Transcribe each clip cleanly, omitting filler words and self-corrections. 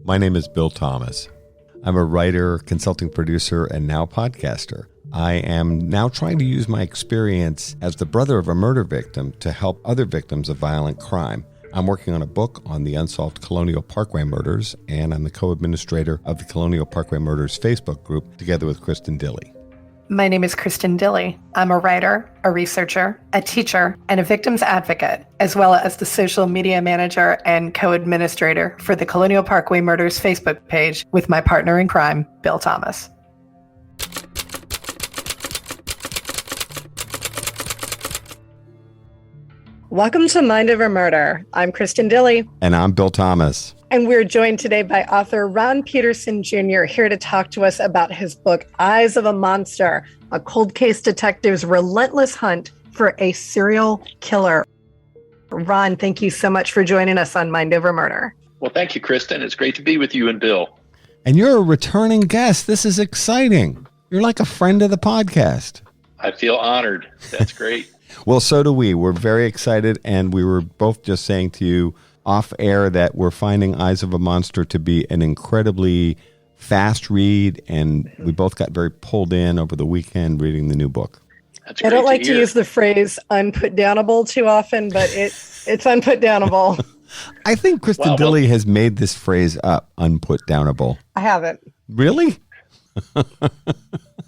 My name is Bill Thomas. I'm a writer, consulting producer, and now podcaster. I am now trying to use my experience as the brother of a murder victim to help other victims of violent crime. I'm working on a book on the unsolved Colonial Parkway murders, and I'm the co-administrator of the Colonial Parkway murders Facebook group together with Kristin Dilley. My name is Kristin Dilley. I'm a writer, a researcher, a teacher, and a victims advocate, as well as the social media manager and co-administrator for the Colonial Parkway Murders Facebook page with my partner in crime, Bill Thomas. Welcome to Mind Over Murder. I'm Kristin Dilley. And I'm Bill Thomas. And we're joined today by author Ron Peterson Jr. here to talk to us about his book, Eyes of a Monster, a cold case detective's relentless hunt for a serial killer. Ron, thank you so much for joining us on Mind Over Murder. Well, thank you, Kristin. It's great to be with you and Bill. And you're a returning guest. This is exciting. You're like a friend of the podcast. I feel honored. That's great. Well, so do we. We're very excited, and we were both just saying to you off air that we're finding Eyes of a Monster to be an incredibly fast read, and we both got very pulled in over the weekend reading the new book. That's great I don't like to to use the phrase unputdownable too often, but it's unputdownable. I think Kristin Dilley has made this phrase up, unputdownable. I haven't. Really?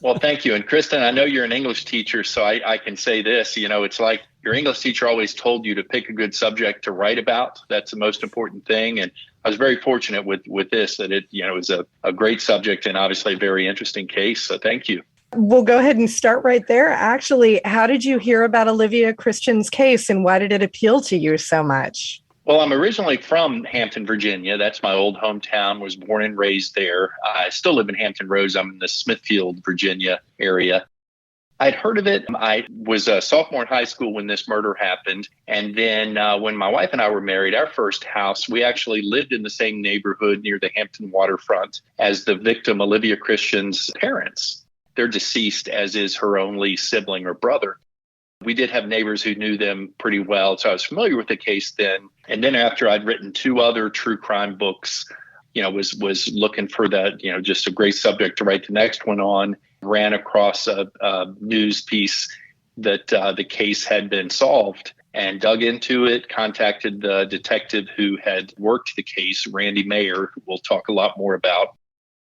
Well, thank you. And Kristin, I know you're an English teacher, so I can say this, it's like your English teacher always told you to pick a good subject to write about. That's the most important thing. And I was very fortunate with this, that it was a great subject and obviously a very interesting case. So thank you. We'll go ahead and start right there. Actually, how did you hear about Olivia Christian's case and why did it appeal to you so much? Well, I'm originally from Hampton, Virginia. That's my old hometown, was born and raised there. I still live in Hampton Roads. I'm in the Smithfield, Virginia area. I'd heard of it. I was a sophomore in high school when this murder happened. And then when my wife and I were married, our first house, we actually lived in the same neighborhood near the Hampton waterfront as the victim, Olivia Christian's parents. They're deceased, as is her only sibling or brother. We did have neighbors who knew them pretty well, so I was familiar with the case then. And then after I'd written two other true crime books, was looking for that, just a great subject to write the next one on, ran across a news piece that the case had been solved and dug into it, contacted the detective who had worked the case, Randy Mayer, who we'll talk a lot more about.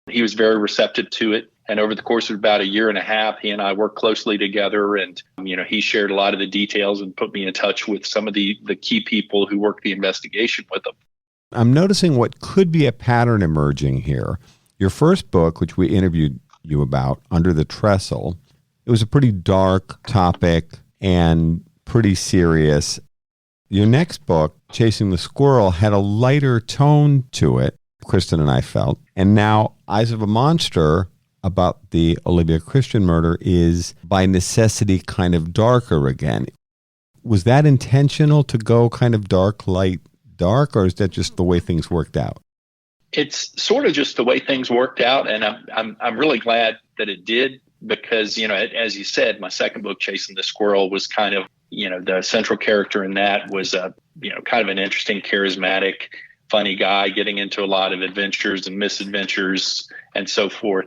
He was very receptive to it. And over the course of about a year and a half, he and I worked closely together. And, he shared a lot of the details and put me in touch with some of the key people who worked the investigation with him. I'm noticing what could be a pattern emerging here. Your first book, which we interviewed you about, Under the Trestle, it was a pretty dark topic and pretty serious. Your next book, Chasing the Squirrel, had a lighter tone to it, Kristin and I felt. And now Eyes of a Monster, about the Olivia Christian murder, is by necessity kind of darker again. Was that intentional to go kind of dark, light, dark, or is that just the way things worked out? It's sort of just the way things worked out, and I'm really glad that it did because, as you said, my second book, Chasing the Squirrel, was kind of, the central character in that was kind of an interesting, charismatic, funny guy getting into a lot of adventures and misadventures and so forth.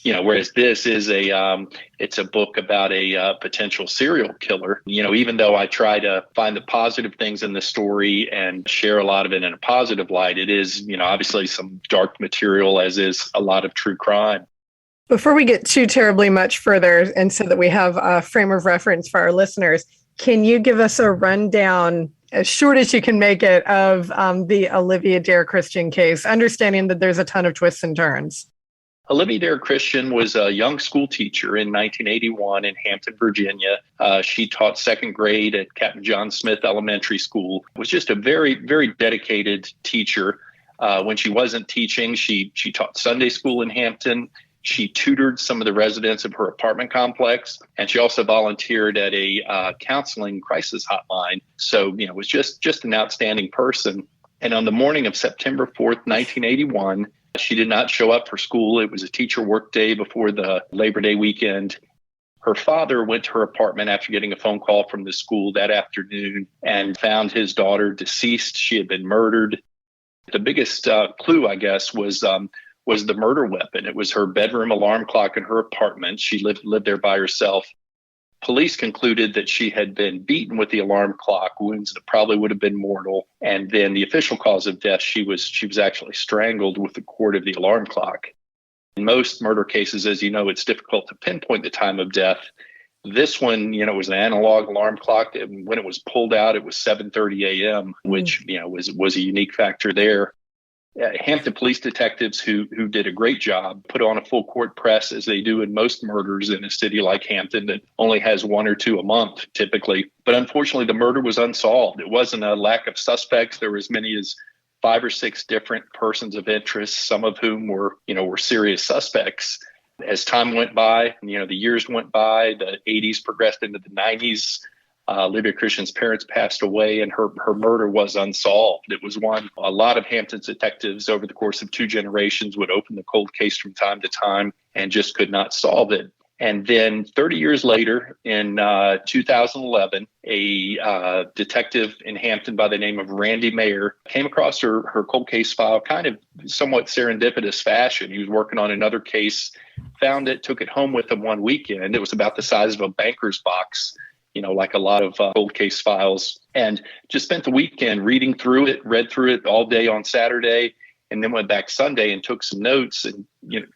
Whereas this is it's a book about a potential serial killer. Even though I try to find the positive things in the story and share a lot of it in a positive light, it is, obviously some dark material, as is a lot of true crime. Before we get too terribly much further, and so that we have a frame of reference for our listeners, can you give us a rundown, as short as you can make it, of the Olivia Dare Christian case, understanding that there's a ton of twists and turns? Olivia Dare Christian was a young school teacher in 1981 in Hampton, Virginia. She taught second grade at Captain John Smith Elementary School. Was just a very, very dedicated teacher. When she wasn't teaching, she taught Sunday school in Hampton. She tutored some of the residents of her apartment complex, and she also volunteered at a counseling crisis hotline. So, was just an outstanding person. And on the morning of September 4th, 1981, she did not show up for school. It was a teacher work day before the Labor Day weekend. Her father went to her apartment after getting a phone call from the school that afternoon and found his daughter deceased. She had been murdered. The biggest clue, I guess, was the murder weapon. It was her bedroom alarm clock in her apartment. She lived there by herself. Police concluded that she had been beaten with the alarm clock, wounds that probably would have been mortal. And then the official cause of death, she was actually strangled with the cord of the alarm clock. In most murder cases, as you know, it's difficult to pinpoint the time of death. This one, was an analog alarm clock. When it was pulled out, it was 7:30 a.m., which, was a unique factor there. Hampton police detectives who did a great job put on a full court press, as they do in most murders in a city like Hampton that only has one or two a month typically. But unfortunately, the murder was unsolved. It wasn't a lack of suspects. There were as many as 5 or 6 different persons of interest, some of whom were serious suspects. As time went by, the years went by, the 80s progressed into the 90s. Olivia Christian's parents passed away, and her murder was unsolved. It was one a lot of Hampton's detectives over the course of 2 generations would open the cold case from time to time and just could not solve it. And then 30 years later, in 2011, a detective in Hampton by the name of Randy Mayer came across her cold case file kind of somewhat serendipitous fashion. He was working on another case, found it, took it home with him one weekend. It was about the size of a banker's box, like a lot of cold case files, and just spent the weekend read through it all day on Saturday, and then went back Sunday and took some notes, and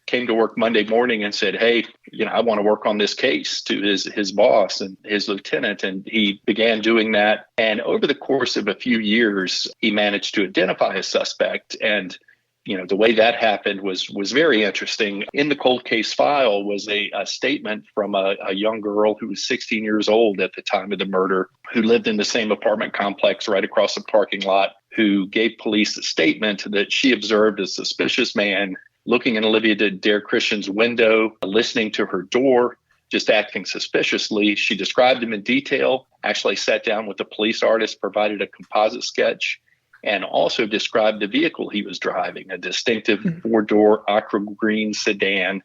came to work Monday morning and said, hey, I want to work on this case to his boss and his lieutenant. And he began doing that. And over the course of a few years, he managed to identify a suspect. And the way that happened was very interesting. In the cold case file was a statement from a young girl who was 16 years old at the time of the murder, who lived in the same apartment complex right across the parking lot, who gave police a statement that she observed a suspicious man looking in Olivia Dare Christian's window, listening to her door, just acting suspiciously. She described him in detail, actually sat down with the police artist, provided a composite sketch, and also described the vehicle he was driving, a distinctive 4-door aqua green sedan.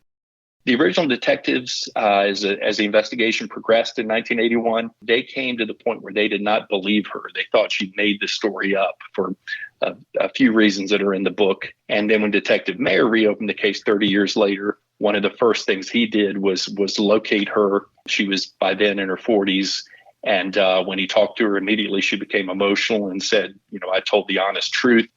The original detectives, as the investigation progressed in 1981, they came to the point where they did not believe her. They thought she made the story up for a few reasons that are in the book. And then when Detective Mayer reopened the case 30 years later, one of the first things he did was locate her. She was by then in her 40s. And when he talked to her, immediately she became emotional and said, I told the honest truth.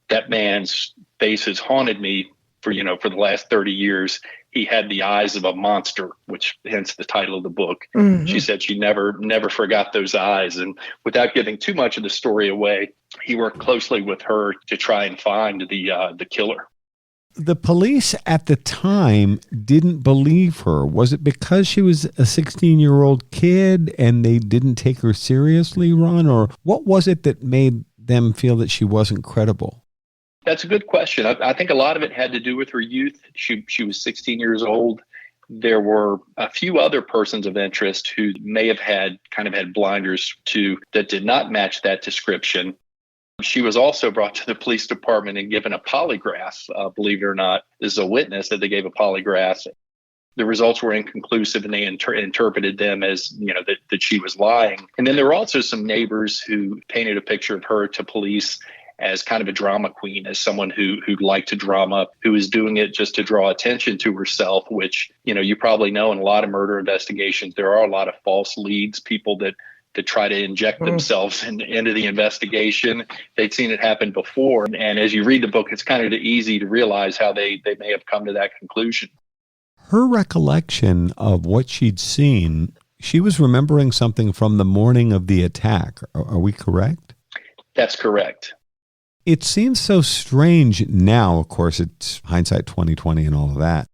That man's face has haunted me for the last 30 years. He had the eyes of a monster, which hence the title of the book. Mm-hmm. She said she never forgot those eyes. And without giving too much of the story away, he worked closely with her to try and find the killer. The police at the time didn't believe her. Was it because she was a 16-year-old kid and they didn't take her seriously, Ron? Or what was it that made them feel that she wasn't credible? That's a good question. I think a lot of it had to do with her youth. She was 16 years old. There were a few other persons of interest who may have had blinders to that did not match that description. She was also brought to the police department and given a polygraph, believe it or not. This is a witness that they gave a polygraph. The results were inconclusive, and they interpreted them as, that she was lying. And then there were also some neighbors who painted a picture of her to police as kind of a drama queen, as someone who liked to drama, who was doing it just to draw attention to herself, which, you probably know in a lot of murder investigations, there are a lot of false leads, people that try to inject themselves into the investigation. They'd seen it happen before. And as you read the book, it's kind of easy to realize how they may have come to that conclusion. Her recollection of what she'd seen, she was remembering something from the morning of the attack. Are we correct? That's correct. It seems so strange now, of course, it's hindsight 2020 and all of that.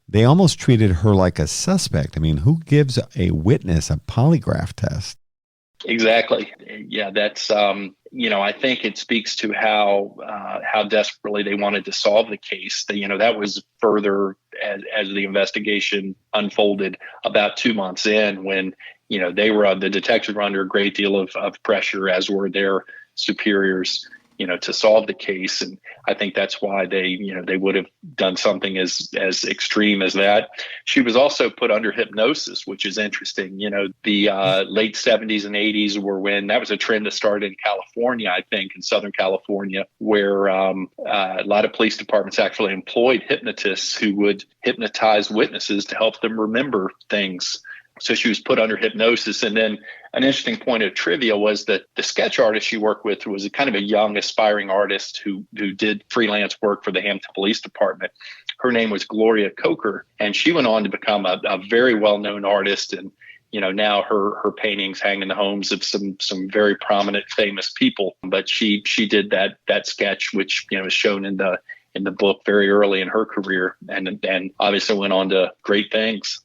They almost treated her like a suspect. I mean, who gives a witness a polygraph test? Exactly. Yeah, that's, I think it speaks to how desperately they wanted to solve the case. That was further as the investigation unfolded about 2 months in, when, the detectives were under a great deal of pressure, as were their superiors. to solve the case. And I think that's why they would have done something as extreme as that. She was also put under hypnosis, which is interesting. The late 70s and 80s were when that was a trend that started in California, I think, in Southern California, where a lot of police departments actually employed hypnotists who would hypnotize witnesses to help them remember things. So she was put under hypnosis. And then an interesting point of trivia was that the sketch artist she worked with was a kind of a young aspiring artist who did freelance work for the Hampton Police Department. Her name was Gloria Coker, and she went on to become a very well-known artist. And now her paintings hang in the homes of some very prominent, famous people. But she did that sketch, which is shown in the book very early in her career, and obviously went on to great things.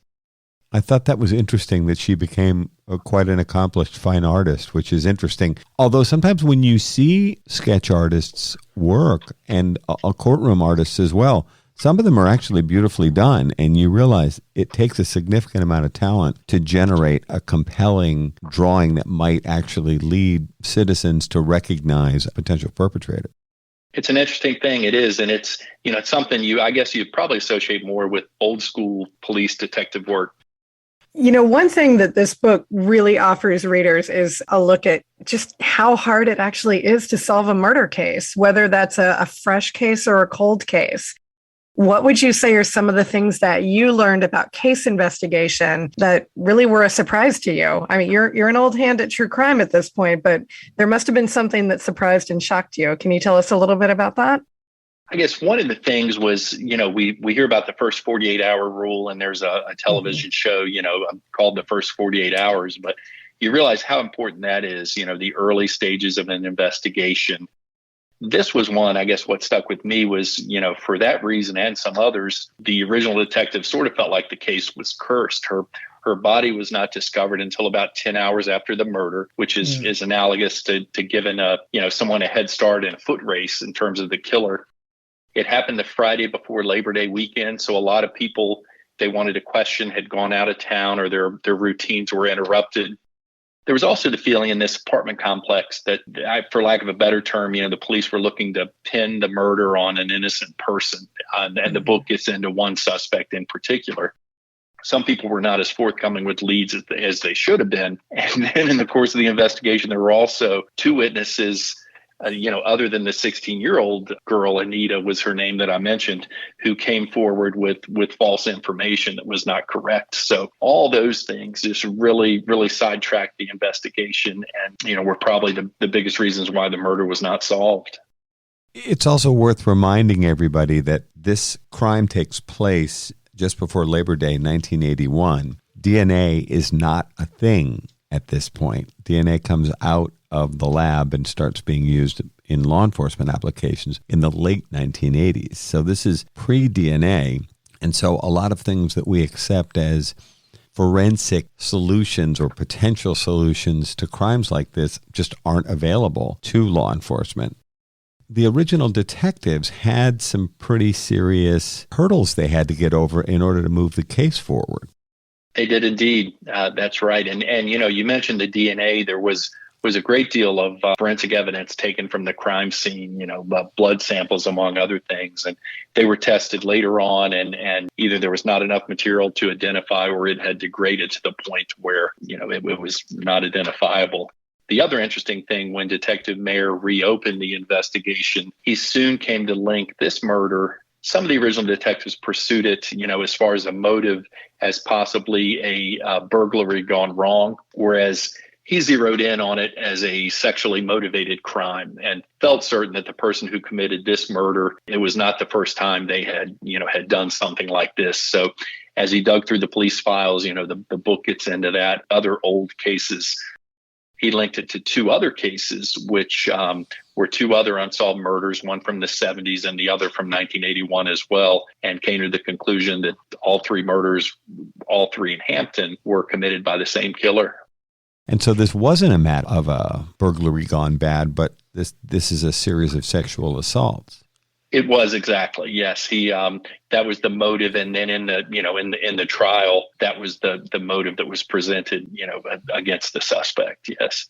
I thought that was interesting that she became quite an accomplished fine artist, which is interesting. Although sometimes when you see sketch artists work, and a courtroom artists as well, some of them are actually beautifully done, and you realize it takes a significant amount of talent to generate a compelling drawing that might actually lead citizens to recognize a potential perpetrator. It's an interesting thing. It is. And it's something I guess you probably associate more with old school police detective work. One thing that this book really offers readers is a look at just how hard it actually is to solve a murder case, whether that's a fresh case or a cold case. What would you say are some of the things that you learned about case investigation that really were a surprise to you? I mean, you're an old hand at true crime at this point, but there must have been something that surprised and shocked you. Can you tell us a little bit about that? I guess one of the things was, we hear about the first 48-hour rule, and there's a television show, called The First 48 Hours, but you realize how important that is, the early stages of an investigation. This was one, I guess what stuck with me was, for that reason and some others, the original detective sort of felt like the case was cursed. Her body was not discovered until about 10 hours after the murder, which is analogous to giving someone a head start in a foot race in terms of the killer. It happened the Friday before Labor Day weekend, so a lot of people they wanted to question had gone out of town, or their routines were interrupted. There was also the feeling in this apartment complex that, for lack of a better term, the police were looking to pin the murder on an innocent person, and the book gets into one suspect in particular. Some people were not as forthcoming with leads as they should have been, and then in the course of the investigation, there were also two witnesses. Other than the 16-year-old girl, Anita was her name that I mentioned, who came forward with false information that was not correct. So all those things just really, really sidetracked the investigation, and, were probably the biggest reasons why the murder was not solved. It's also worth reminding everybody that this crime takes place just before Labor Day 1981. DNA is not a thing at this point. DNA comes out of the lab and starts being used in law enforcement applications in the late 1980s. So this is pre-DNA. And so a lot of things that we accept as forensic solutions or potential solutions to crimes like this just aren't available to law enforcement. The original detectives had some pretty serious hurdles they had to get over in order to move the case forward. They did indeed. That's right. And you mentioned the DNA. There was a great deal of forensic evidence taken from the crime scene, blood samples, among other things. And they were tested later on, and either there was not enough material to identify, or it had degraded to the point where, it was not identifiable. The other interesting thing, when Detective Mayer reopened the investigation, he soon came to link this murder. Some of the original detectives pursued it, as far as a motive, as possibly a burglary gone wrong, whereas he zeroed in on it as a sexually motivated crime and felt certain that the person who committed this murder, it was not the first time they had done something like this. So as he dug through the police files, the book gets into that, other old cases. He linked it to two other cases, which were two other unsolved murders, one from the 70s and the other from 1981 as well, and came to the conclusion that all three murders, all three in Hampton, were committed by the same killer. And so this wasn't a matter of a burglary gone bad, but this is a series of sexual assaults. It was, exactly. Yes, that was the motive, and then in the trial, that was the motive that was presented, against the suspect. Yes.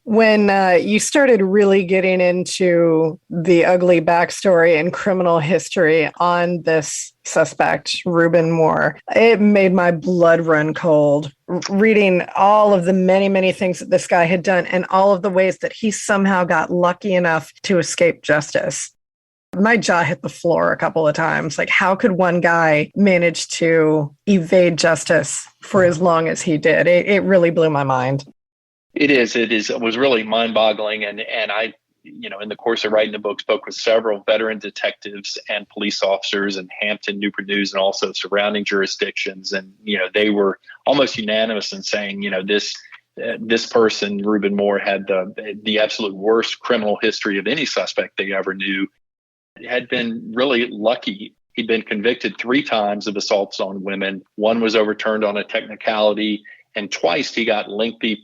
When you started really getting into the ugly backstory and criminal history on this suspect, Reuben Moore, it made my blood run cold. Reading all of the many, many things that this guy had done and all of the ways that he somehow got lucky enough to escape justice. My jaw hit the floor a couple of times. Like, how could one guy manage to evade justice for as long as he did? It really blew my mind. It is. It was really mind-boggling, and I, in the course of writing the book, spoke with several veteran detectives and police officers in Hampton, Newport News, and also surrounding jurisdictions, and they were almost unanimous in saying, this person, Reuben Moore, had the absolute worst criminal history of any suspect they ever knew. Had been really lucky. He'd been convicted 3 times of assaults on women. One was overturned on a technicality, and twice he got lengthy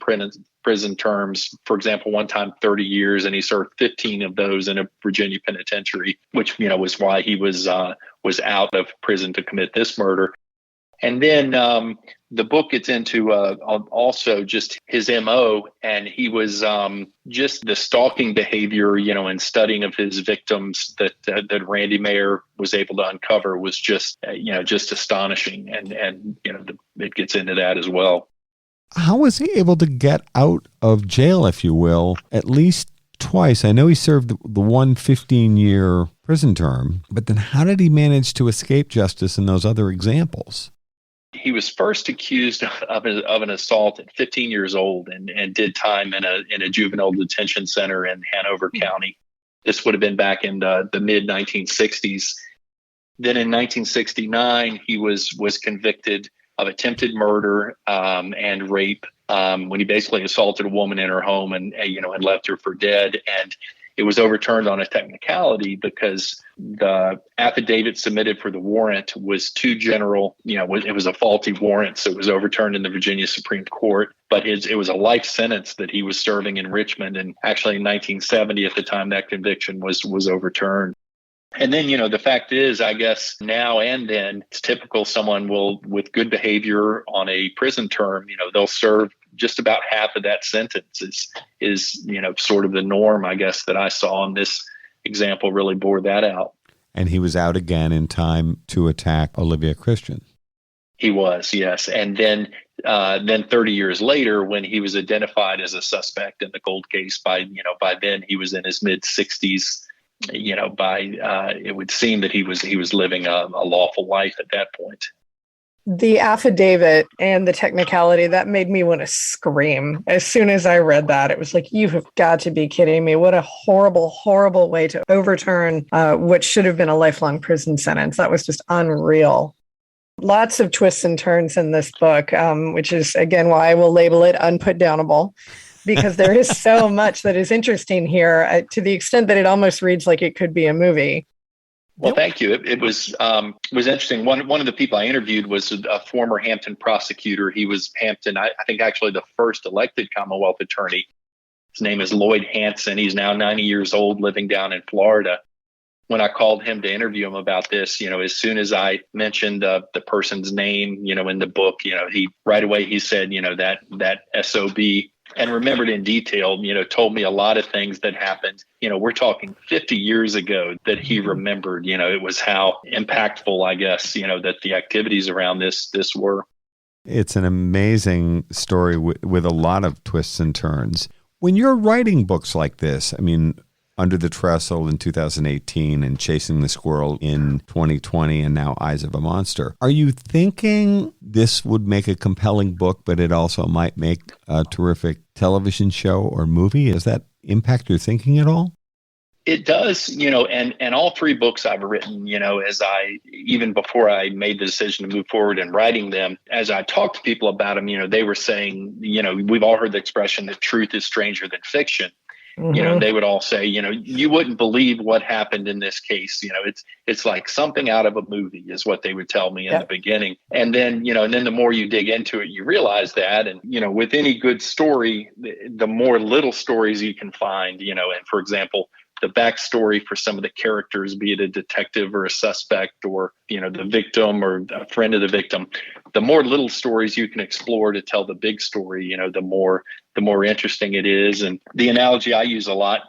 prison terms. For example, one time 30 years, and he served 15 of those in a Virginia penitentiary, which was why he was out of prison to commit this murder. And then the book gets into also just his MO, and he was just the stalking behavior, and studying of his victims that Randy Mayer was able to uncover was just astonishing, and it gets into that as well. How was he able to get out of jail, if you will, at least twice? I know he served the one 15-year prison term, but then how did he manage to escape justice in those other examples? He was first accused of an assault at 15 years old and did time in a juvenile detention center in Hanover County. This would have been back in the mid-1960s. Then in 1969, he was convicted of attempted murder and rape when he basically assaulted a woman in her home and left her for dead. And it was overturned on a technicality because the affidavit submitted for the warrant was too general. It was a faulty warrant, so it was overturned in the Virginia Supreme Court. But it was a life sentence that he was serving in Richmond. And actually in 1970, at the time that conviction was overturned. And then, the fact is, I guess now and then, it's typical someone will, with good behavior on a prison term, they'll serve just about half of that sentence is sort of the norm, I guess, that I saw. And this example really bore that out. And he was out again in time to attack Olivia Christian. He was, yes. And then 30 years later, when he was identified as a suspect in the cold case, by then he was in his mid-60s. It would seem that he was living a lawful life at that point. The affidavit and the technicality, that made me want to scream. As soon as I read that, it was like, you have got to be kidding me. What a horrible, horrible way to overturn what should have been a lifelong prison sentence. That was just unreal. Lots of twists and turns in this book, which is, again, why I will label it unputdownable. Because there is so much that is interesting here, to the extent that it almost reads like it could be a movie. Well, thank you. It was interesting. One of the people I interviewed was a former Hampton prosecutor. He was Hampton, I think, actually the first elected Commonwealth attorney. His name is Lloyd Hanson. He's now 90 years old, living down in Florida. When I called him to interview him about this, as soon as I mentioned the person's name, in the book, he right away he said, that SOB. And remembered in detail, told me a lot of things that happened. We're talking 50 years ago that he remembered. It was how impactful, I guess, that the activities around this were. It's an amazing story with a lot of twists and turns. When you're writing books like this, I mean, Under the Trestle in 2018 and Chasing the Squirrel in 2020 and now Eyes of a Monster. Are you thinking this would make a compelling book, but it also might make a terrific television show or movie? Does that impact your thinking at all? It does, and all 3 books I've written, even before I made the decision to move forward in writing them, as I talked to people about them, they were saying, we've all heard the expression that truth is stranger than fiction. Mm-hmm. They would all say, you wouldn't believe what happened in this case. It's like something out of a movie is what they would tell me in the beginning. And then, and then the more you dig into it, you realize that. And, with any good story, the more little stories you can find, and for example, the backstory for some of the characters, be it a detective or a suspect or, the victim or a friend of the victim, the more little stories you can explore to tell the big story, the more the more interesting it is. And the analogy I use a lot,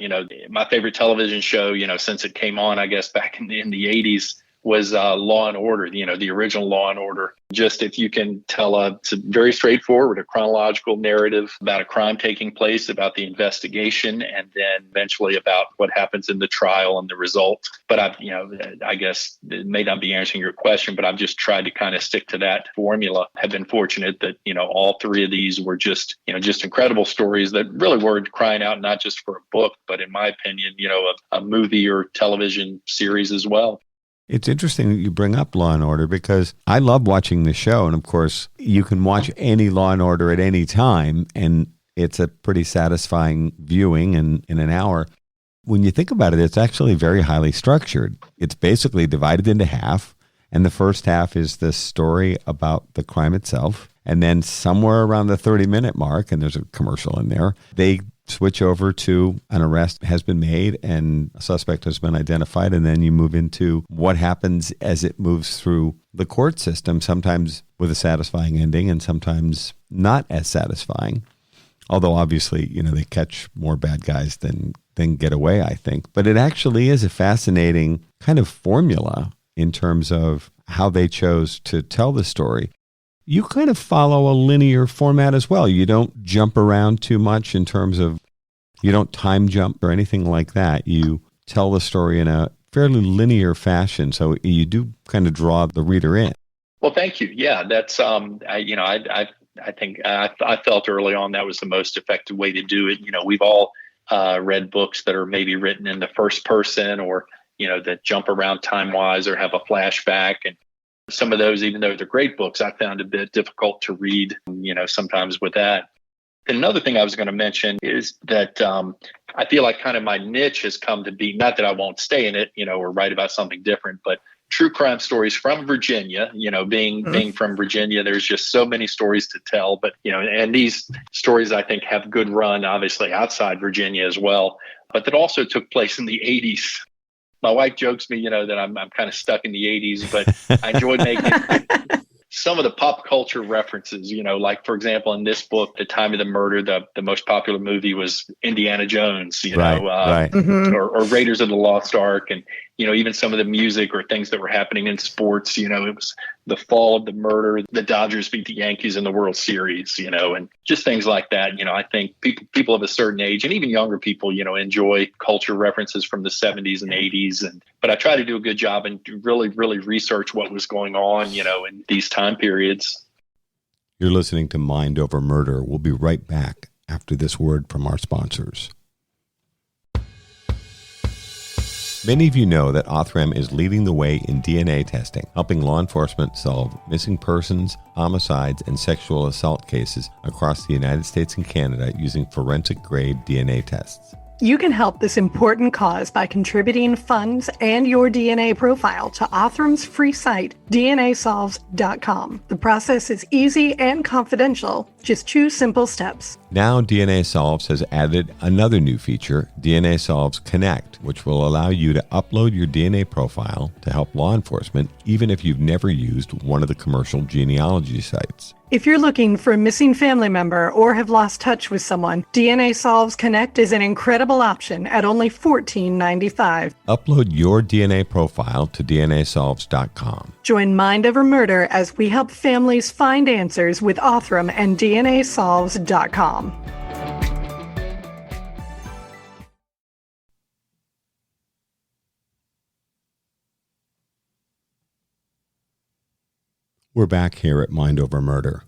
my favorite television show, since it came on, I guess back in the 80s, was Law and Order, the original Law and Order. Just if you can tell it's a very straightforward, a chronological narrative about a crime taking place, about the investigation, and then eventually about what happens in the trial and the result. But I guess it may not be answering your question, but I've just tried to kind of stick to that formula. I've been fortunate that, all three of these were just incredible stories that really were crying out, not just for a book, but in my opinion, a movie or television series as well. It's interesting that you bring up Law and Order because I love watching the show. And of course, you can watch any Law and Order at any time, and it's a pretty satisfying viewing in an hour. When you think about it, it's actually very highly structured. It's basically divided into half, and the first half is the story about the crime itself. And then somewhere around the 30-minute mark, and there's a commercial in there, they switch over to an arrest has been made and a suspect has been identified. And then you move into what happens as it moves through the court system, sometimes with a satisfying ending and sometimes not as satisfying. Although obviously, they catch more bad guys than get away, I think. But it actually is a fascinating kind of formula in terms of how they chose to tell the story. You kind of follow a linear format as well. You don't jump around too much in terms of, you don't time jump or anything like that. You tell the story in a fairly linear fashion. So you do kind of draw the reader in. Well, thank you. Yeah, that's, I think I felt early on that was the most effective way to do it. We've all read books that are maybe written in the first person or, that jump around time-wise or have a flashback. And some of those, even though they're great books, I found a bit difficult to read, sometimes with that. And another thing I was going to mention is that I feel like kind of my niche has come to be, not that I won't stay in it, or write about something different, but true crime stories from Virginia, being from Virginia, there's just so many stories to tell. But, and these stories, I think, have good run, obviously, outside Virginia as well, but that also took place in the 80s. My wife jokes me, that I'm kind of stuck in the 80s, but I enjoy making some of the pop culture references, like, for example, in this book, the time of the murder, the most popular movie was Indiana Jones, right. Or Raiders of the Lost Ark. And, even some of the music or things that were happening in sports, it was the fall of the murder, the Dodgers beat the Yankees in the World Series, and just things like that. I think people of a certain age and even younger people, enjoy culture references from the 70s and 80s. But I try to do a good job and really, really research what was going on, in these time periods. You're listening to Mind Over Murder. We'll be right back after this word from our sponsors. Many of you know that Othram is leading the way in DNA testing, helping law enforcement solve missing persons, homicides, and sexual assault cases across the United States and Canada using forensic-grade DNA tests. You can help this important cause by contributing funds and your DNA profile to Othram's free site, DNAsolves.com. The process is easy and confidential. Just 2 simple steps. Now DNA Solves has added another new feature, DNA Solves Connect, which will allow you to upload your DNA profile to help law enforcement, even if you've never used one of the commercial genealogy sites. If you're looking for a missing family member or have lost touch with someone, DNA Solves Connect is an incredible option at only $14.95. Upload your DNA profile to DNAsolves.com. Join Mind Over Murder as we help families find answers with Othram and DNAsolves.com. We're back here at Mind Over Murder.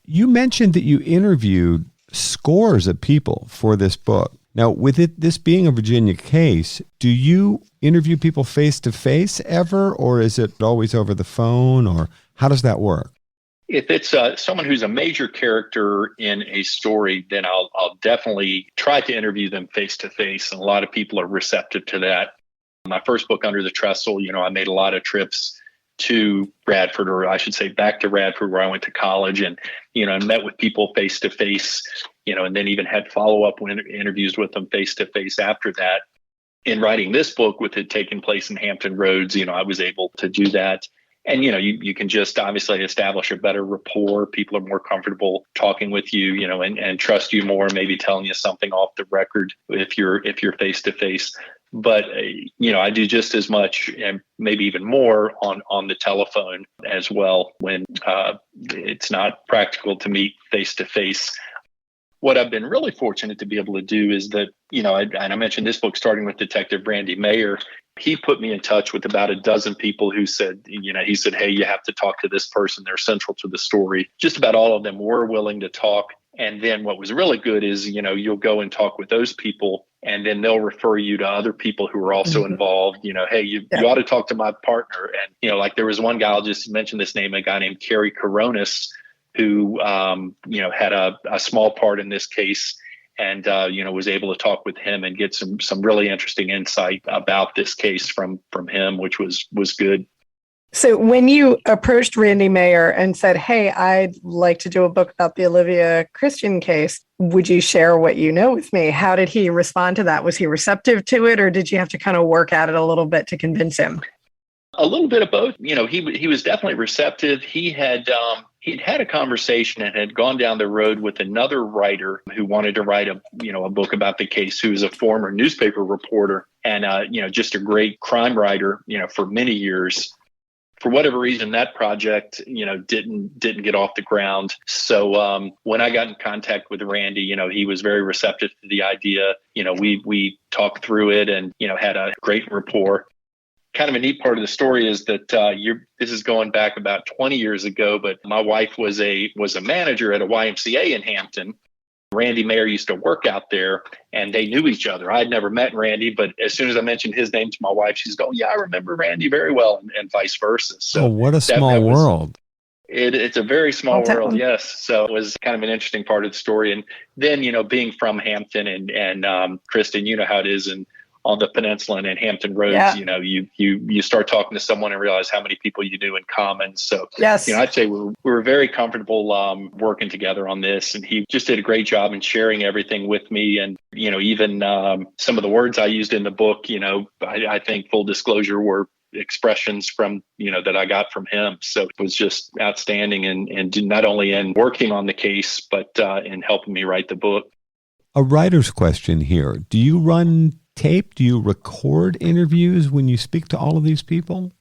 You mentioned that you interviewed scores of people for this book. Now, with this being a Virginia case, do you interview people face-to-face ever, or is it always over the phone, or how does that work? If it's someone who's a major character in a story, then I'll definitely try to interview them face-to-face, and a lot of people are receptive to that. My first book, Under the Trestle, I made a lot of trips to Radford, or I should say back to Radford, where I went to college, and met with people face to face, and then even had follow-up interviews with them face to face after that. In writing this book, with it taking place in Hampton Roads, I was able to do that. And, you can just obviously establish a better rapport. People are more comfortable talking with you, and trust you more, maybe telling you something off the record if you're face to face. But, I do just as much and maybe even more on the telephone as well when it's not practical to meet face to face. What I've been really fortunate to be able to do is that, I mentioned this book starting with Detective Randy Mayer. He put me in touch with about a dozen people who said, he said, hey, you have to talk to this person. They're central to the story. Just about all of them were willing to talk. And then what was really good is, you'll go and talk with those people and then they'll refer you to other people who are also involved. Hey, you ought to talk to my partner. And, like there was one guy, I'll just mention this name, a guy named Kerry Coronis, who, had a small part in this case and, was able to talk with him and get some really interesting insight about this case from him, which was good. So when you approached Randy Mayer and said, hey, I'd like to do a book about the Olivia Christian case, would you share what you know with me? How did he respond to that? Was he receptive to it, or did you have to kind of work at it a little bit to convince him? A little bit of both. He was definitely receptive. He'd had a conversation and had gone down the road with another writer who wanted to write a book about the case, who was a former newspaper reporter and, just a great crime writer, for many years. For whatever reason, that project, didn't get off the ground. So when I got in contact with Randy, he was very receptive to the idea. We talked through it and, had a great rapport. Kind of a neat part of the story is that this is going back about 20 years ago, but my wife was a manager at a YMCA in Hampton. Randy Mayer used to work out there and they knew each other. I'd never met Randy, but as soon as I mentioned his name to my wife, she's going, yeah, I remember Randy very well, and vice versa. So what a small world. It's a very small world. Yes. So it was kind of an interesting part of the story. And then, being from Hampton and Kristin, you know how it is on the peninsula and in Hampton Roads, you start talking to someone and realize how many people you knew in common. So, yes, I'd say we were very comfortable working together on this. And he just did a great job in sharing everything with me. And, even some of the words I used in the book, I think full disclosure were expressions from, that I got from him. So it was just outstanding and not only in working on the case, but in helping me write the book. A writer's question here. Do you run tape? Do you record interviews when you speak to all of these people?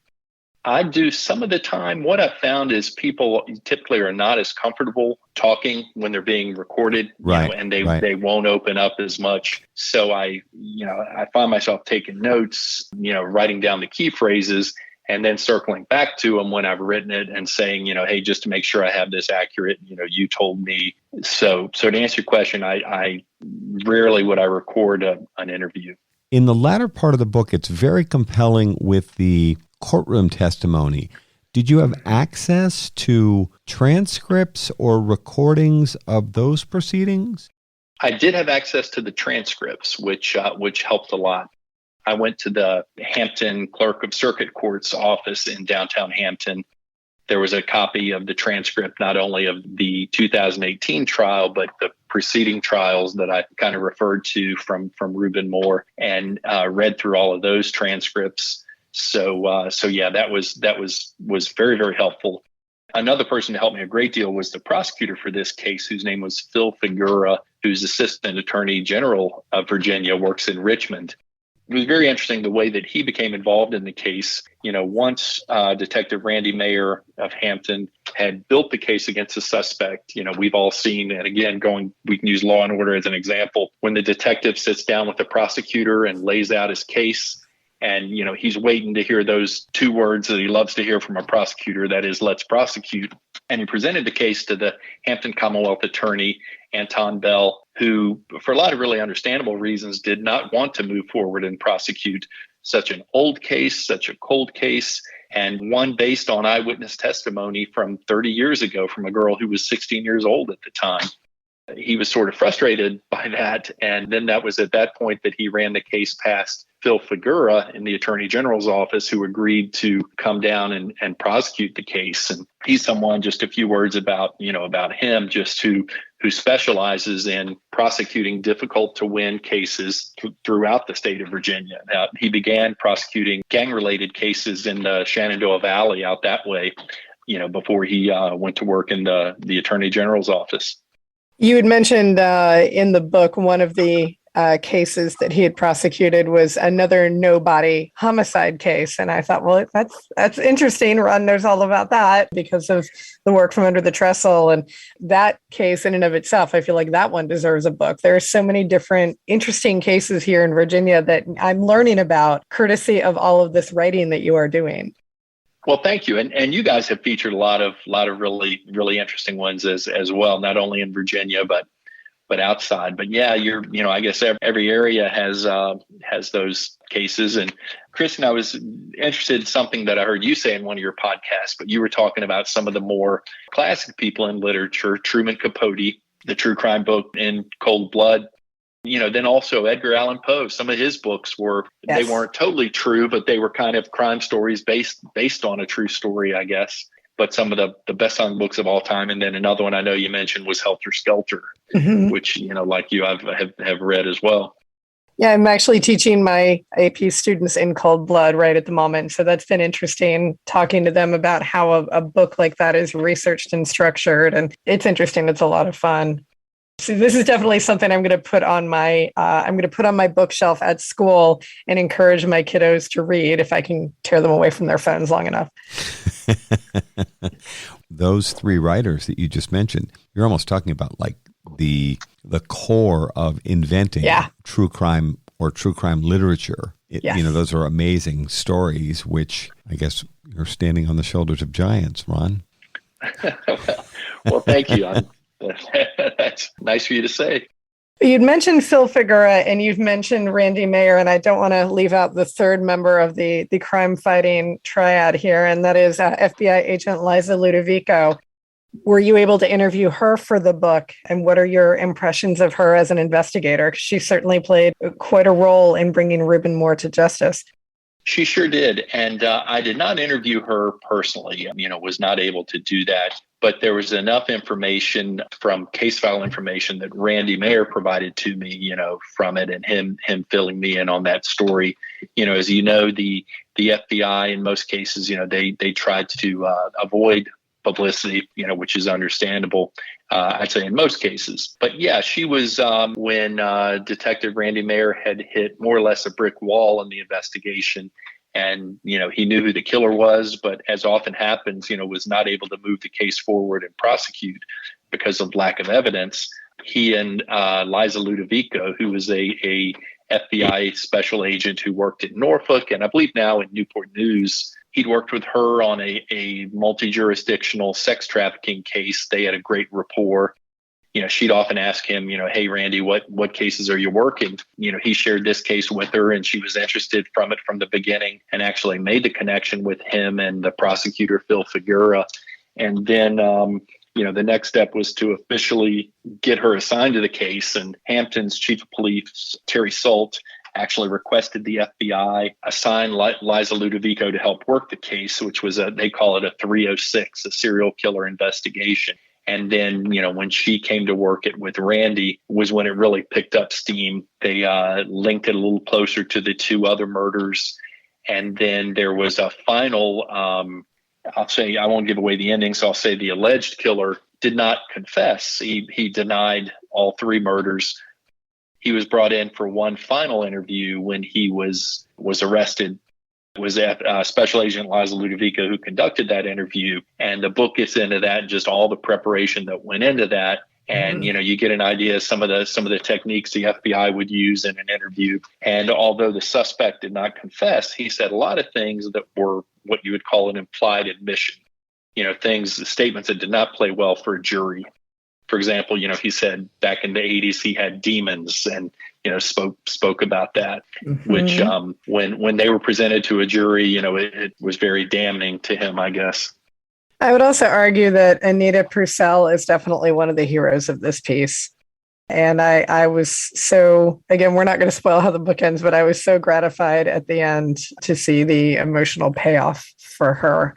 I do some of the time. What I've found is people typically are not as comfortable talking when they're being recorded, and they won't open up as much. So I find myself taking notes, writing down the key phrases and then circling back to them when I've written it and saying, hey, just to make sure I have this accurate, you told me. So to answer your question, I rarely would I record an interview. In the latter part of the book, it's very compelling with the courtroom testimony. Did you have access to transcripts or recordings of those proceedings? I did have access to the transcripts, which helped a lot. I went to the Hampton Clerk of Circuit Court's office in downtown Hampton. There was a copy of the transcript, not only of the 2018 trial, but the preceding trials that I kind of referred to from Reuben Moore, and read through all of those transcripts. So yeah, that was very, very helpful. Another person who helped me a great deal was the prosecutor for this case, whose name was Phil Figura, who's Assistant Attorney General of Virginia, works in Richmond. It was very interesting the way that he became involved in the case. Once Detective Randy Mayer of Hampton had built the case against the suspect, we've all seen, and again, we can use Law and Order as an example, when the detective sits down with the prosecutor and lays out his case, and, he's waiting to hear those two words that he loves to hear from a prosecutor, that is, let's prosecute. And he presented the case to the Hampton Commonwealth Attorney, Anton Bell, who, for a lot of really understandable reasons, did not want to move forward and prosecute such an old case, such a cold case, and one based on eyewitness testimony from 30 years ago from a girl who was 16 years old at the time. He was sort of frustrated by that. And then that was at that point that he ran the case past Phil Figura in the Attorney General's office, who agreed to come down and prosecute the case. And he's someone, just a few words about him, just who who specializes in prosecuting difficult to win cases throughout the state of Virginia. Now, he began prosecuting gang-related cases in the Shenandoah Valley out that way, before he went to work in the Attorney General's office. You had mentioned in the book one of the cases that he had prosecuted was another no-body homicide case. And I thought, well, that's interesting. Ron knows all about that because of the work from Under the Trestle. And that case in and of itself, I feel like that one deserves a book. There are so many different interesting cases here in Virginia that I'm learning about courtesy of all of this writing that you are doing. Well, thank you. And you guys have featured a lot of really, really interesting ones as well, not only in Virginia, but outside. But yeah, I guess every area has those cases. And Kristin, I was interested in something that I heard you say in one of your podcasts, but you were talking about some of the more classic people in literature, Truman Capote, the true crime book In Cold Blood. Then also Edgar Allan Poe. Some of his books they weren't totally true, but they were kind of crime stories based on a true story, I guess. But some of the best-selling books of all time. And then another one I know you mentioned was Helter Skelter, which, like you, I have read as well. Yeah, I'm actually teaching my AP students In Cold Blood right at the moment. So that's been interesting talking to them about how a book like that is researched and structured. And it's interesting. It's a lot of fun. So this is definitely something I'm going to put on my bookshelf at school and encourage my kiddos to read if I can tear them away from their phones long enough. Those three writers that you just mentioned, you're almost talking about like the core of inventing true crime or true crime literature. Those are amazing stories, which I guess you're standing on the shoulders of giants, Ron. Well, thank you. That's nice for you to say. You'd mentioned Phil Figuera and you've mentioned Randy Mayer, and I don't want to leave out the third member of the crime-fighting triad here, and that is FBI agent Liza Ludovico. Were you able to interview her for the book, and what are your impressions of her as an investigator? She certainly played quite a role in bringing Reuben Moore to justice. She sure did, and I did not interview her personally, was not able to do that. But there was enough information from case file information that Randy Mayer provided to me, from it, and him filling me in on that story. As you know, the FBI in most cases, they tried to avoid publicity, which is understandable. I'd say in most cases. But yeah, she was when Detective Randy Mayer had hit more or less a brick wall in the investigation. And, he knew who the killer was, but as often happens, was not able to move the case forward and prosecute because of lack of evidence. He and Liza Ludovico, who was a FBI special agent who worked at Norfolk and I believe now in Newport News, he'd worked with her on a multi-jurisdictional sex trafficking case. They had a great rapport. She'd often ask him, hey, Randy, what cases are you working? He shared this case with her and she was interested from the beginning and actually made the connection with him and the prosecutor, Phil Figuera. And then, the next step was to officially get her assigned to the case. And Hampton's chief of police, Terry Salt, actually requested the FBI assign Liza Ludovico to help work the case, which was they call it a 306, a serial killer investigation. And then, when she came to work with Randy was when it really picked up steam. They linked it a little closer to the two other murders. And then there was a final, I'll say, I won't give away the ending, so I'll say the alleged killer did not confess. He denied all three murders. He was brought in for one final interview when he was arrested. It was Special Agent Liza Ludovico who conducted that interview. And the book gets into that, just all the preparation that went into that. And, you get an idea of some of the techniques the FBI would use in an interview. And although the suspect did not confess, he said a lot of things that were what you would call an implied admission, statements that did not play well for a jury. For example, he said back in the 80s he had demons and, spoke about that, which when they were presented to a jury, it was very damning to him, I guess. I would also argue that Anita Purcell is definitely one of the heroes of this piece. And I was so, again, we're not going to spoil how the book ends, but I was so gratified at the end to see the emotional payoff for her.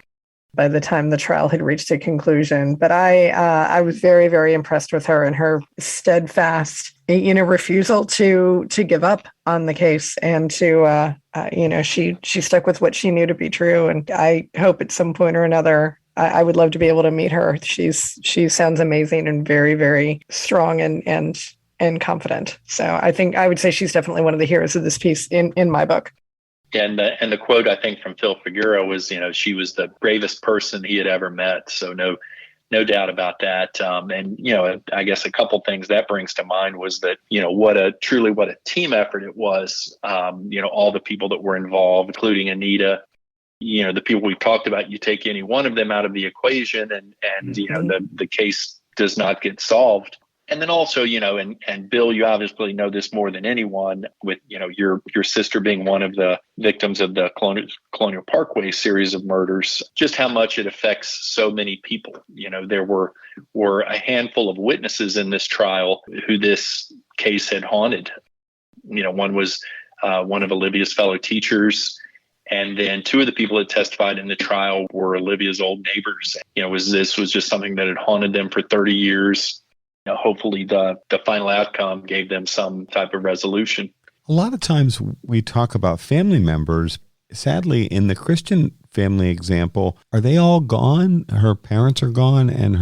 by the time the trial had reached a conclusion. But I was very, very impressed with her and her steadfast, refusal to give up on the case, and to she stuck with what she knew to be true. And I hope at some point or another, I would love to be able to meet her. She sounds amazing and very, very strong and confident. So I think I would say she's definitely one of the heroes of this piece in my book. And the quote, I think, from Phil Figueroa was, she was the bravest person he had ever met. So no doubt about that. And, I guess a couple things that brings to mind was that, what a team effort it was. All the people that were involved, including Anita, the people we've talked about, you take any one of them out of the equation and the case does not get solved. And then also, and Bill, you obviously know this more than anyone, with, your sister being one of the victims of the Colonial Parkway series of murders, just how much it affects so many people. There were a handful of witnesses in this trial who this case had haunted. One was one of Olivia's fellow teachers. And then two of the people that testified in the trial were Olivia's old neighbors. This was just something that had haunted them for 30 years. Hopefully the final outcome gave them some type of resolution. A lot of times we talk about family members. Sadly, in the Christian family example, are they all gone? Her parents are gone, and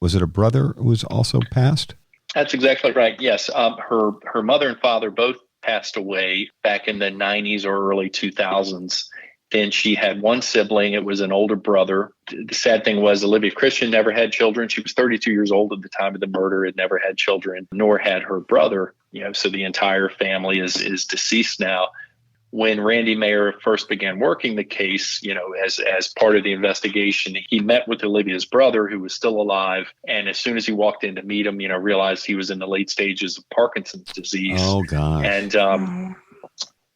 was it a brother who was also passed? That's exactly right. Yes. Her mother and father both passed away back in the 90s or early 2000s. Then she had one sibling. It was an older brother. The sad thing was Olivia Christian never had children. She was 32 years old at the time of the murder, had never had children, nor had her brother. So the entire family is deceased now. When Randy Mayer first began working the case, as part of the investigation, he met with Olivia's brother, who was still alive. And as soon as he walked in to meet him, realized he was in the late stages of Parkinson's disease. Oh, gosh.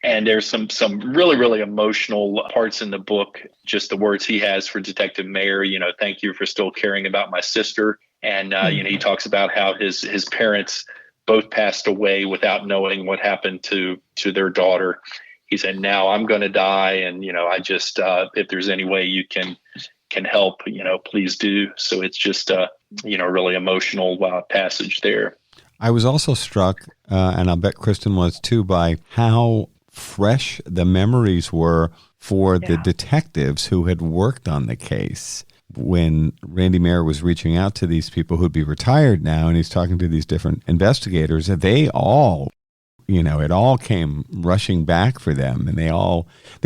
And there's some really, really emotional parts in the book, just the words he has for Detective Mayer, thank you for still caring about my sister. And, he talks about how his parents both passed away without knowing what happened to their daughter. He said, now I'm going to die. And, I just, if there's any way you can help, please do. So it's just, really emotional passage there. I was also struck, and I'll bet Kristin was too, by how fresh the memories were for the detectives who had worked on the case. When Randy Mayer was reaching out to these people who'd be retired now, and he's talking to these different investigators, they all, it all came rushing back for them, and they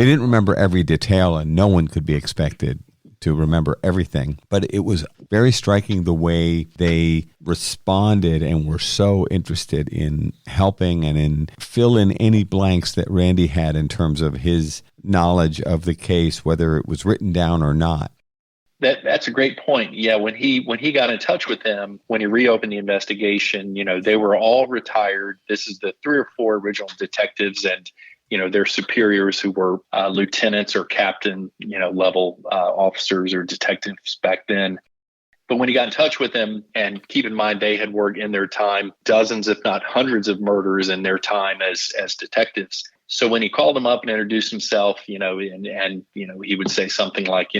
didn't remember every detail, and no one could be expected to remember everything. But it was very striking the way they responded and were so interested in helping and in fill in any blanks that Randy had in terms of his knowledge of the case, whether it was written down or not. That's a great point. Yeah, when he got in touch with them, when he reopened the investigation, they were all retired. This is the 3 or 4 original detectives and their superiors who were lieutenants or captain, level officers or detectives back then. But when he got in touch with them, and keep in mind, they had worked in their time dozens, if not hundreds of murders in their time as detectives. So when he called them up and introduced himself, he would say something like,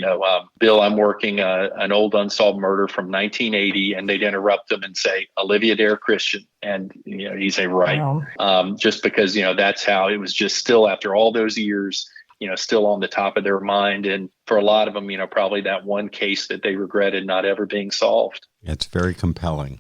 Bill, I'm working an old unsolved murder from 1980. And they'd interrupt him and say, Olivia Dare Christian. And, he'd say, right. Wow. Just because, that's how it was, just still after all those years, still on the top of their mind. And for a lot of them, probably that one case that they regretted not ever being solved. It's very compelling.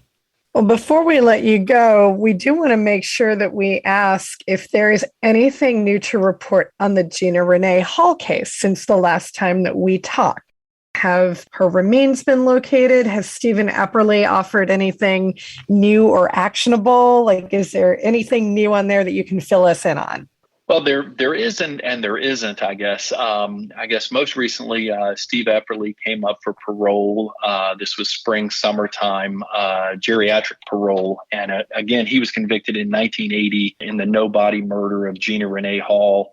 Well, before we let you go, we do want to make sure that we ask if there is anything new to report on the Gina Renee Hall case since the last time that we talked. Have her remains been located? Has Stephen Epperly offered anything new or actionable? Is there anything new on there that you can fill us in on? Well, there isn't, and there isn't, I guess. I guess most recently, Steve Epperly came up for parole. This was summertime, geriatric parole. And again, he was convicted in 1980 in the no-body murder of Gina Renee Hall.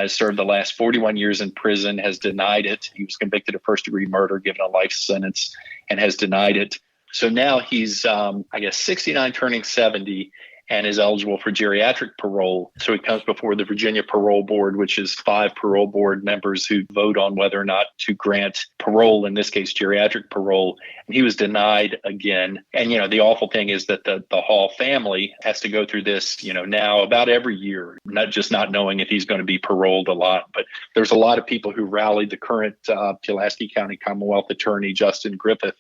Served the last 41 years in prison, has denied it. He was convicted of first-degree murder, given a life sentence, and has denied it. So now he's, 69, turning 70. and is eligible for geriatric parole. So he comes before the Virginia Parole Board, which is 5 parole board members who vote on whether or not to grant parole, in this case, geriatric parole. And he was denied again. And, the awful thing is that the Hall family has to go through this, now about every year, not knowing if he's going to be paroled a lot. But there's a lot of people who rallied the current Pulaski County Commonwealth Attorney, Justin Griffith,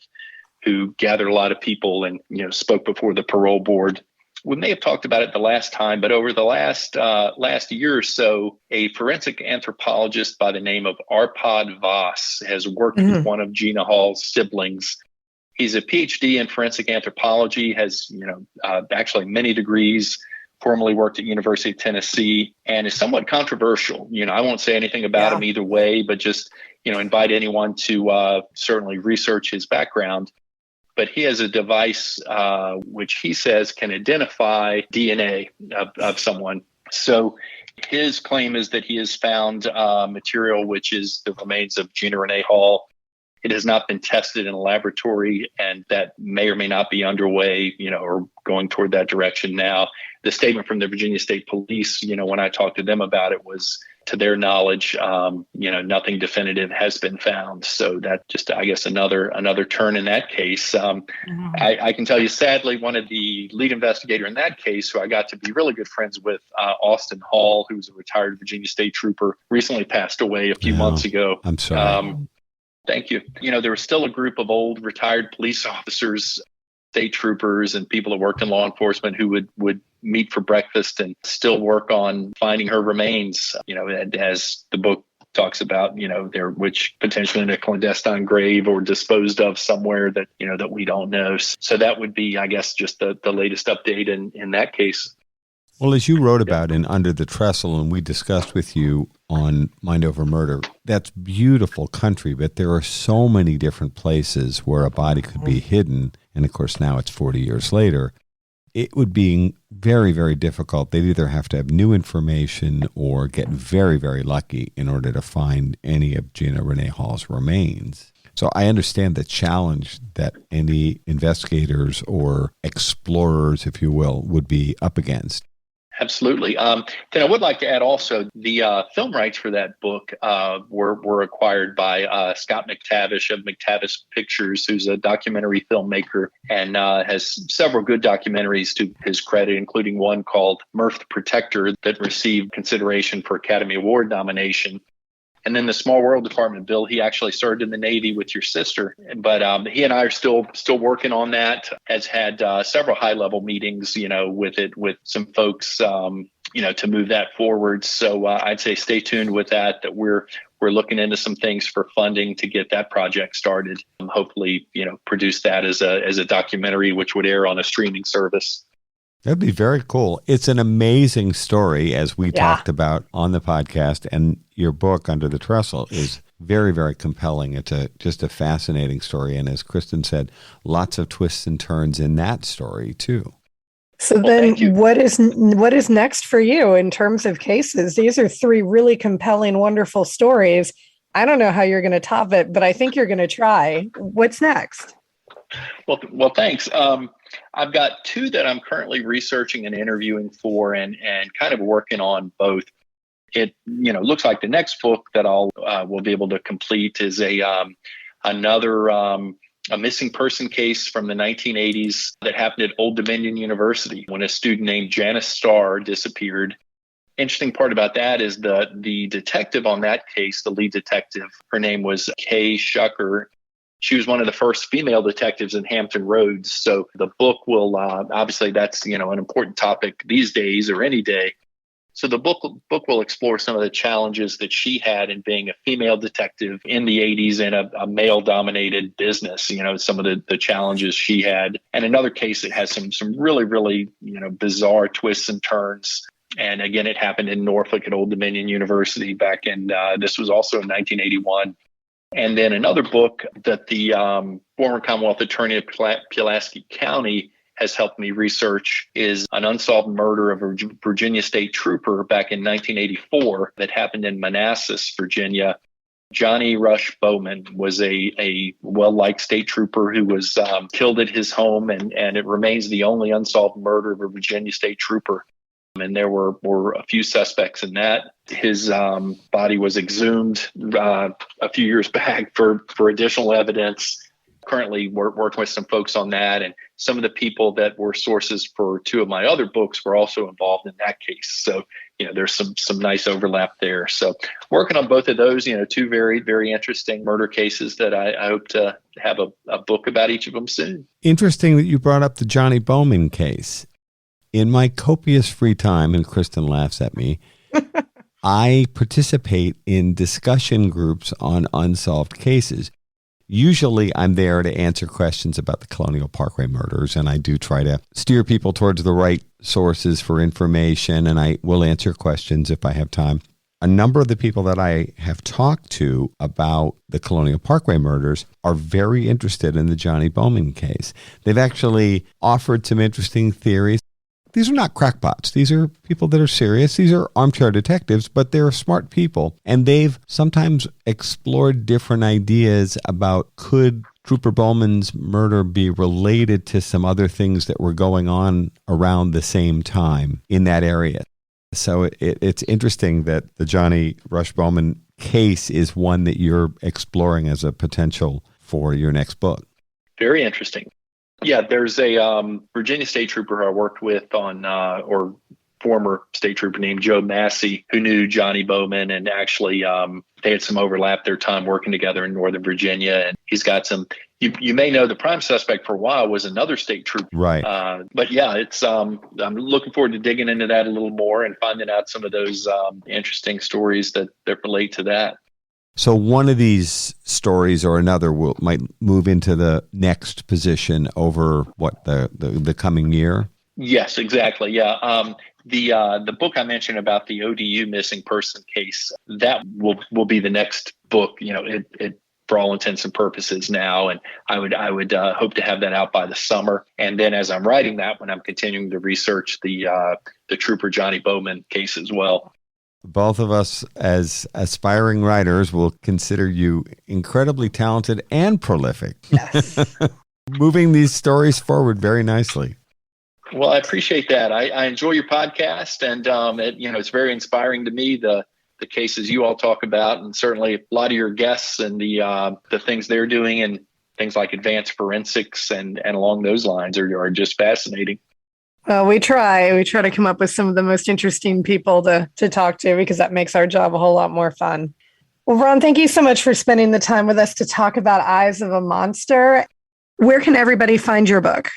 who gathered a lot of people and, spoke before the parole board. We may have talked about it the last time, but over the last year or so, a forensic anthropologist by the name of Arpad Voss has worked with one of Gina Hall's siblings. He's a PhD in forensic anthropology, has, actually many degrees, formerly worked at University of Tennessee, and is somewhat controversial. I won't say anything about him either way, but just, invite anyone to certainly research his background. But he has a device which he says can identify DNA of someone. So his claim is that he has found material which is the remains of Gina Renee Hall. It has not been tested in a laboratory, and that may or may not be underway, or going toward that direction now. The statement from the Virginia State Police, when I talked to them about it, was, to their knowledge, nothing definitive has been found. So that just, I guess, another turn in that case. I can tell you, sadly, one of the lead investigator in that case, who I got to be really good friends with, Austin Hall, who's a retired Virginia State trooper, recently passed away a few months ago. I'm sorry. Thank you. There was still a group of old retired police officers, state troopers, and people that worked in law enforcement who would meet for breakfast and still work on finding her remains, and as the book talks about, they're which potentially in a clandestine grave or disposed of somewhere that, that we don't know. So that would be, I guess, just the latest update in that case. Well, as you wrote about in Under the Trestle, and we discussed with you on Mind Over Murder, that's beautiful country, but there are so many different places where a body could be hidden. And of course, now it's 40 years later. It would be very, very difficult. They'd either have to have new information or get very, very lucky in order to find any of Gina Renee Hall's remains. So I understand the challenge that any investigators or explorers, if you will, would be up against. Absolutely. Then I would like to add also the film rights for that book were acquired by Scott McTavish of McTavish Pictures, who's a documentary filmmaker and has several good documentaries to his credit, including one called Mirth the Protector that received consideration for Academy Award nomination. And then the Small World Department, Bill, he actually served in the Navy with your sister. But he and I are still working on that, has had several high-level meetings, with some folks, to move that forward. So I'd say stay tuned with that we're looking into some things for funding to get that project started. Hopefully, produce that as a documentary, which would air on a streaming service. That'd be very cool. It's an amazing story, as we talked about on the podcast, and your book, Under the Trestle, is very, very compelling. It's just a fascinating story, and as Kristin said, lots of twists and turns in that story, too. So then what is next for you in terms of cases? These are 3 really compelling, wonderful stories. I don't know how you're going to top it, but I think you're going to try. What's next? Well, thanks. I've got 2 that I'm currently researching and interviewing for, and kind of working on both. It looks like the next book that will be able to complete is another a missing person case from the 1980s that happened at Old Dominion University when a student named Janice Starr disappeared. Interesting part about that is the detective on that case, the lead detective, her name was Kay Shucker. She was one of the first female detectives in Hampton Roads. So the book will, obviously that's, an important topic these days or any day. So the book will explore some of the challenges that she had in being a female detective in the 80s in a male-dominated business, some of the challenges she had. And another case that has some really, really, bizarre twists and turns. And again, it happened in Norfolk at Old Dominion University back in, this was also in 1981. And then another book that the former Commonwealth Attorney of Pulaski County has helped me research is an unsolved murder of a Virginia State trooper back in 1984 that happened in Manassas, Virginia. Johnny Rush Bowman was a well-liked state trooper who was killed at his home, and it remains the only unsolved murder of a Virginia state trooper. And there were a few suspects in that. His body was exhumed a few years back for additional evidence. Currently, we're working with some folks on that. And some of the people that were sources for two of my other books were also involved in that case. So, there's some nice overlap there. So working on both of those, two very, very interesting murder cases that I hope to have a book about each of them soon. Interesting that you brought up the Johnny Bowman case. In my copious free time, and Kristin laughs at me, I participate in discussion groups on unsolved cases. Usually I'm there to answer questions about the Colonial Parkway murders, and I do try to steer people towards the right sources for information, and I will answer questions if I have time. A number of the people that I have talked to about the Colonial Parkway murders are very interested in the Johnny Bowman case. They've actually offered some interesting theories. These are not crackpots. These are people that are serious. These are armchair detectives, but they're smart people. And they've sometimes explored different ideas about could Trooper Bowman's murder be related to some other things that were going on around the same time in that area. So it's interesting that the Johnny Rush Bowman case is one that you're exploring as a potential for your next book. Very interesting. Yeah, there's a Virginia state trooper who I worked with or former state trooper named Joe Massey, who knew Johnny Bowman, and actually they had some overlap their time working together in Northern Virginia. And he's got some, you may know the prime suspect for a while was another state trooper. Right. But yeah, it's I'm looking forward to digging into that a little more and finding out some of those interesting stories that relate to that. So one of these stories or another might move into the next position over the coming year? Yes, exactly. Yeah. The book I mentioned about the ODU missing person case, that will be the next book, it for all intents and purposes now. And I would hope to have that out by the summer. And then as I'm writing that one, I'm continuing to research the Trooper Johnny Bowman case as well. Both of us as aspiring writers will consider you incredibly talented and prolific. Yes. Moving these stories forward very nicely. Well, I appreciate that. I enjoy your podcast, and it's very inspiring to me, the cases you all talk about, and certainly a lot of your guests and the things they're doing, and things like advanced forensics and along those lines are just fascinating. Well, we try to come up with some of the most interesting people to talk to, because that makes our job a whole lot more fun. Well, Ron, thank you so much for spending the time with us to talk about Eyes of a Monster. Where can everybody find your book?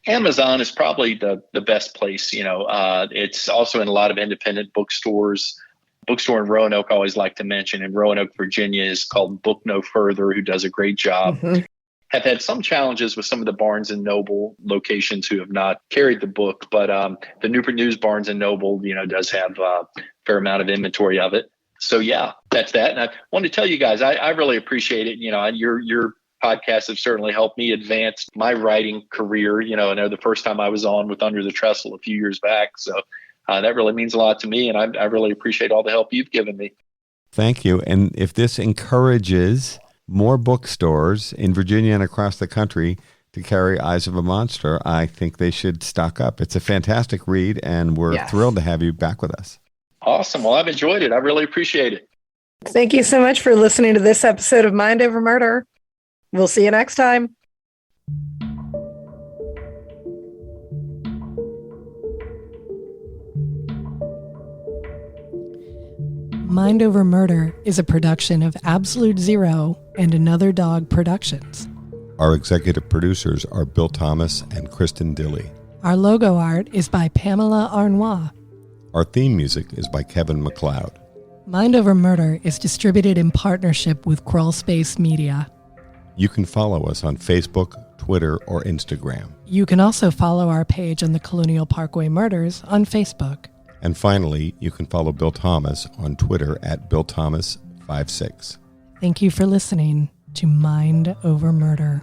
Amazon is probably the best place. It's also in a lot of independent bookstores. Bookstore in Roanoke I always like to mention in Roanoke, Virginia, is called Book No Further, who does a great job. Mm-hmm. Have had some challenges with some of the Barnes & Noble locations who have not carried the book, but the Newport News Barnes & Noble, does have a fair amount of inventory of it. So yeah, that's that. And I want to tell you guys, I really appreciate it. Your podcasts have certainly helped me advance my writing career. I know the first time I was on with Under the Trestle a few years back. So that really means a lot to me, and I really appreciate all the help you've given me. Thank you. And if this encourages more bookstores in Virginia and across the country to carry Eyes of a Monster, I think they should stock up. It's a fantastic read, and we're thrilled to have you back with us. Awesome. Well, I've enjoyed it. I really appreciate it. Thank you so much for listening to this episode of Mind Over Murder. We'll see you next time. Mind Over Murder is a production of Absolute Zero and Another Dog Productions. Our executive producers are Bill Thomas and Kristin Dilley. Our logo art is by Pamela Arnois. Our theme music is by Kevin MacLeod. Mind Over Murder is distributed in partnership with Crawl Space Media. You can follow us on Facebook, Twitter, or Instagram. You can also follow our page on the Colonial Parkway Murders on Facebook. And finally, you can follow Bill Thomas on Twitter at BillThomas56. Thank you for listening to Mind Over Murder.